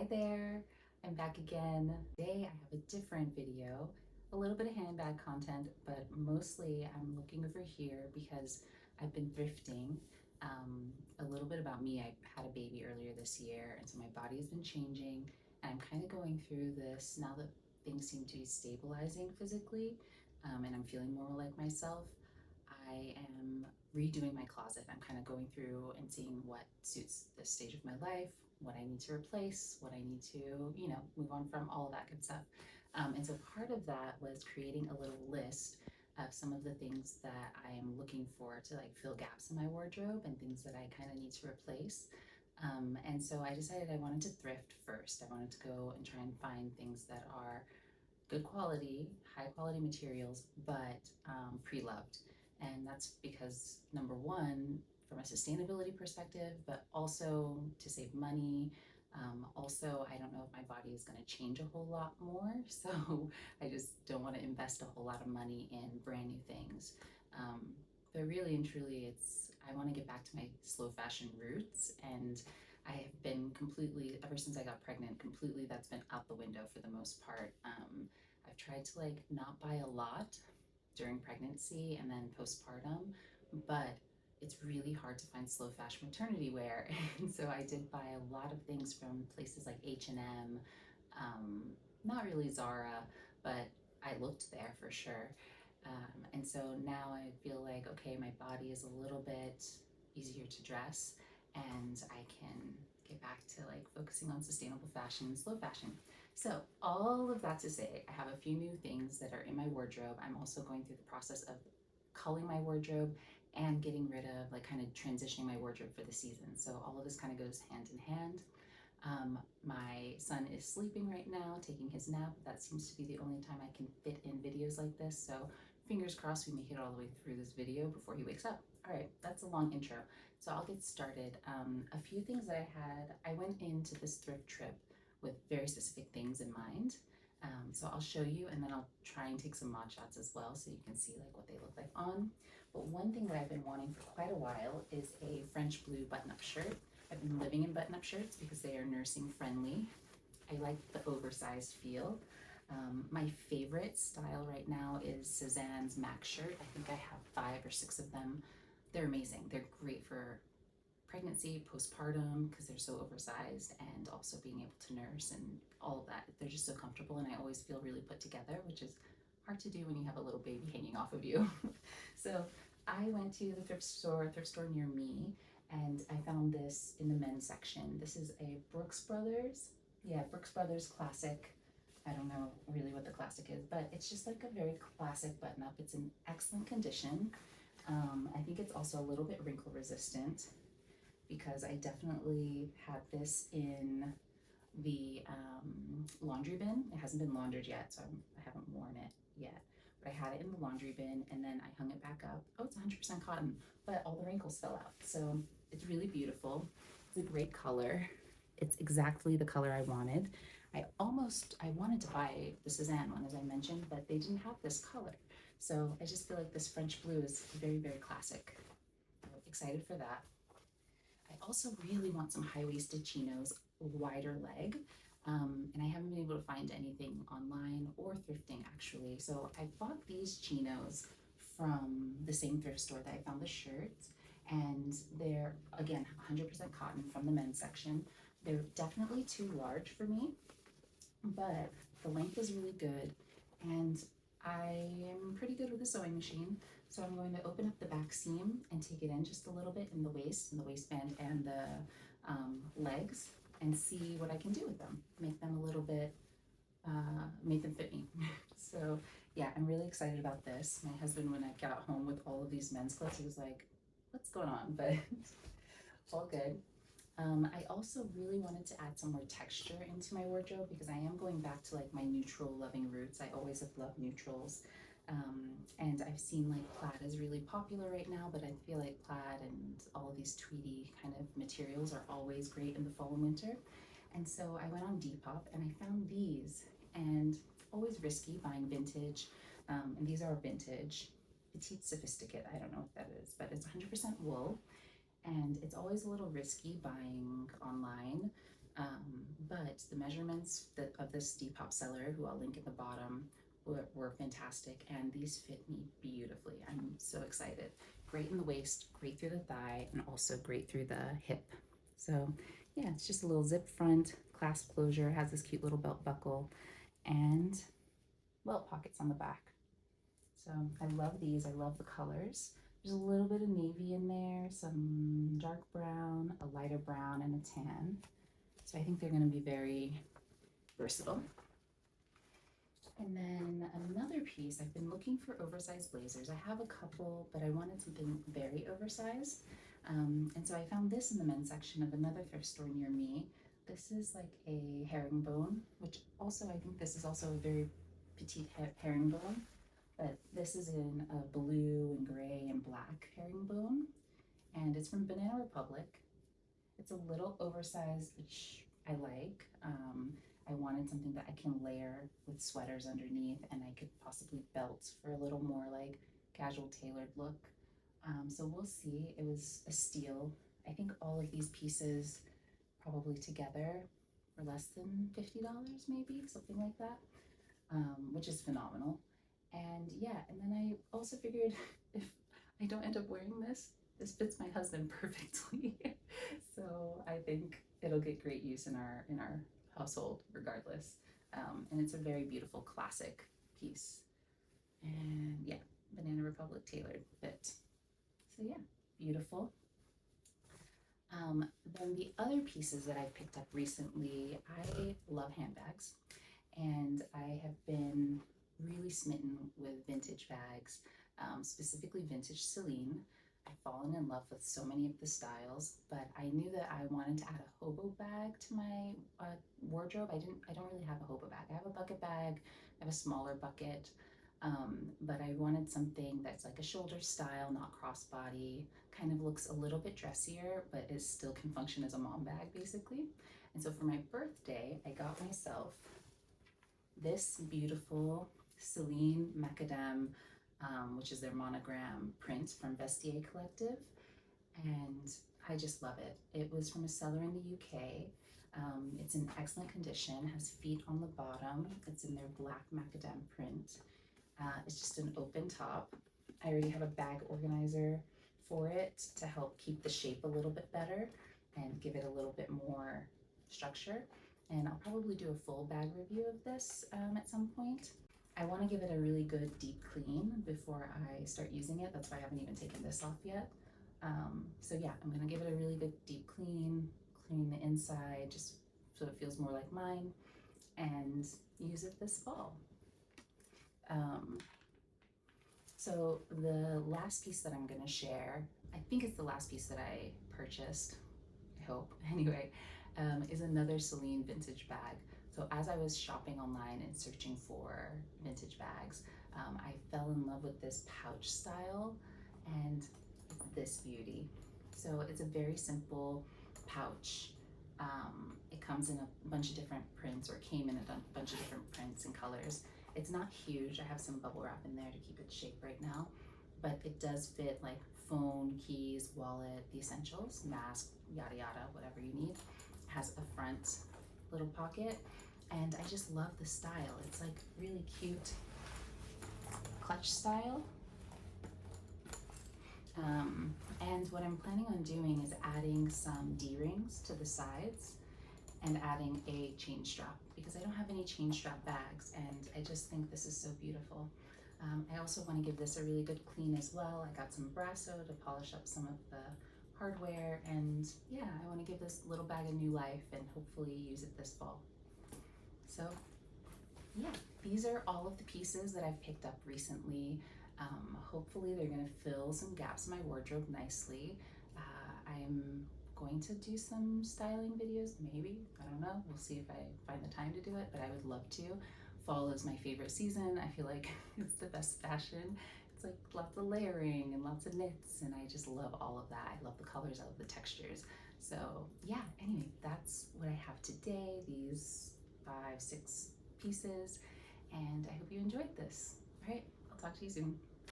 Hi there, I'm back again. Today I have a different video, a little bit of handbag content, but mostly I'm looking over here because I've been thrifting. A little bit about me, I had a baby earlier this year, and so my body has been changing, and I'm kind of going through this now that things seem to be stabilizing physically, and I'm feeling more like myself. I am redoing my closet. I'm kind of going through and seeing what suits this stage of my life, what I need to replace, what I need to, move on from, all of that good stuff. And so part of that was creating a little list of some of the things that I am looking for to like fill gaps in my wardrobe and things that I kind of need to replace. And so I decided I wanted to thrift first. I wanted to go and try and find things that are good quality, high quality materials, but pre-loved. And that's because number one, from a sustainability perspective, but also to save money. Also, I don't know if my body is going to change a whole lot more, so I just don't want to invest a whole lot of money in brand new things. Um, but really and truly, I want to get back to my slow fashion roots, and I have been completely, ever since I got pregnant, completely that's been out the window for the most part. I've tried to like not buy a lot during pregnancy and then postpartum, but it's really hard to find slow fashion maternity wear. And so I did buy a lot of things from places like H&M, not really Zara, but I looked there for sure. And so now I feel like, okay, my body is a little bit easier to dress and I can get back to like focusing on sustainable fashion and slow fashion. So all of that to say, I have a few new things that are in my wardrobe. I'm also going through the process of culling my wardrobe and getting rid of, like, kind of transitioning my wardrobe for the season. So all of this kind of goes hand in hand. My son is sleeping right now, taking his nap. That seems to be the only time I can fit in videos like this. So fingers crossed we make it all the way through this video before he wakes up. All right, that's a long intro. So I'll get started. A few things that I went into this thrift trip with very specific things in mind. So I'll show you and then I'll try and take some mod shots as well so you can see like what they look like on. But one thing that I've been wanting for quite a while is a French blue button-up shirt. I've been living in button-up shirts because they are nursing friendly. I like the oversized feel. My favorite style right now is Suzanne's Max shirt. I think I have 5 or 6 of them. They're amazing. They're great for pregnancy, postpartum, because they're so oversized, and also being able to nurse and all of that. They're just so comfortable, and I always feel really put together, which is hard to do when you have a little baby hanging off of you. So I went to the thrift store near me, and I found this in the men's section. This is a Brooks Brothers. Yeah, Brooks Brothers classic. I don't know really what the classic is, but it's just like a very classic button up. It's in excellent condition. I think it's also a little bit wrinkle resistant because I definitely had this in the laundry bin. It hasn't been laundered yet, so I haven't worn it yet. But I had it in the laundry bin and then I hung it back up. Oh, it's 100% cotton, but all the wrinkles fell out. So it's really beautiful. It's a great color. It's exactly the color I wanted. I wanted to buy the Suzanne one, as I mentioned, but they didn't have this color. So I just feel like this French blue is very, very classic. I'm excited for that. I also really want some high-waisted chinos, wider leg, and I haven't been able to find anything online or thrifting actually. So I bought these chinos from the same thrift store that I found the shirts, and they're again 100% cotton from the men's section. They're definitely too large for me, but the length is really good, and I am pretty good with a sewing machine. So I'm going to open up the back seam and take it in just a little bit in the waist, in the waistband and the legs, and see what I can do with them. Make them a little bit, make them fit me. So yeah, I'm really excited about this. My husband, when I got home with all of these men's clothes, he was like, what's going on? But all good. I also really wanted to add some more texture into my wardrobe because I am going back to like my neutral loving roots. I always have loved neutrals. And I've seen like plaid is really popular right now, but I feel like plaid and all of these tweedy kind of materials are always great in the fall and winter. And so I went on Depop and I found these, and always risky buying vintage. And these are vintage, petite sophisticate. I don't know what that is, but it's 100% wool. And it's always a little risky buying online, but but the measurements of this Depop seller, who I'll link in the bottom, were fantastic, and these fit me beautifully. I'm so excited. Great in the waist, great through the thigh, and also great through the hip. So yeah, it's just a little zip front, clasp closure, has this cute little belt buckle, and belt pockets on the back. So I love these. I love the colors. There's a little bit of navy in there, some dark brown, a lighter brown, and a tan. So I think they're going to be very versatile. And then another piece, I've been looking for oversized blazers. I have a couple, but I wanted something very oversized. And so I found this in the men's section of another thrift store near me. This is like a herringbone, which also, I think this is also a very petite herringbone, but this is in a blue and gray and black herringbone, and it's from Banana Republic. It's a little oversized, which I like. I wanted something that I can layer with sweaters underneath, and I could possibly belt for a little more like casual tailored look. So we'll see. It was a steal. I think all of these pieces probably together were less than $50, maybe, something like that, which is phenomenal. And yeah, and then I also figured if I don't end up wearing this fits my husband perfectly. So I think it'll get great use in our household regardless. And it's a very beautiful classic piece. And yeah, Banana Republic tailored fit. So yeah, beautiful. Then the other pieces that I've picked up recently, I love handbags, and I have been really smitten with vintage bags, specifically vintage Celine. I've fallen in love with so many of the styles, but I knew that I wanted to add a hobo bag to my wardrobe. I don't really have a hobo bag. I have a bucket bag, I have a smaller bucket, but I wanted something that's like a shoulder style, not crossbody, kind of looks a little bit dressier, but it still can function as a mom bag basically. And so for my birthday, I got myself this beautiful Celine Macadam, which is their monogram print from Vestiaire Collective, and I just love it. It was from a seller in the UK. It's in excellent condition, has feet on the bottom. It's in their black macadam print. It's just an open top. I already have a bag organizer for it to help keep the shape a little bit better and give it a little bit more structure. And I'll probably do a full bag review of this at some point. I want to give it a really good deep clean before I start using it. That's why I haven't even taken this off yet. So yeah, I'm gonna give it a really good deep clean the inside just so it feels more like mine, and use it this fall. So the last piece that I'm gonna share, I think it's the last piece that I purchased, I hope, anyway, is another Celine vintage bag. So as I was shopping online and searching for vintage bags, I fell in love with this pouch style and this beauty. So it's a very simple pouch. It comes in a bunch of different prints, or came in a bunch of different prints and colors. It's not huge. I have some bubble wrap in there to keep it shape right now, but it does fit like phone, keys, wallet, the essentials, mask, yada yada, whatever you need. It has a front little pocket, and I just love the style. It's like really cute clutch style. And what I'm planning on doing is adding some D-rings to the sides and adding a chain strap, because I don't have any chain strap bags, and I just think this is so beautiful. I also want to give this a really good clean as well. I got some Brasso to polish up some of the hardware, and yeah, I want to give this little bag a new life and hopefully use it this fall. So yeah, these are all of the pieces that I've picked up recently. Hopefully they're going to fill some gaps in my wardrobe nicely. I'm going to do some styling videos, maybe, I don't know, we'll see if I find the time to do it, but I would love to. Fall is my favorite season. I feel like it's the best fashion. It's like lots of layering and lots of knits, and I just love all of that. I love the colors, I love the textures. So yeah, anyway, that's what I have today, these 5-6 pieces, and I hope you enjoyed this. All right, I'll talk to you soon.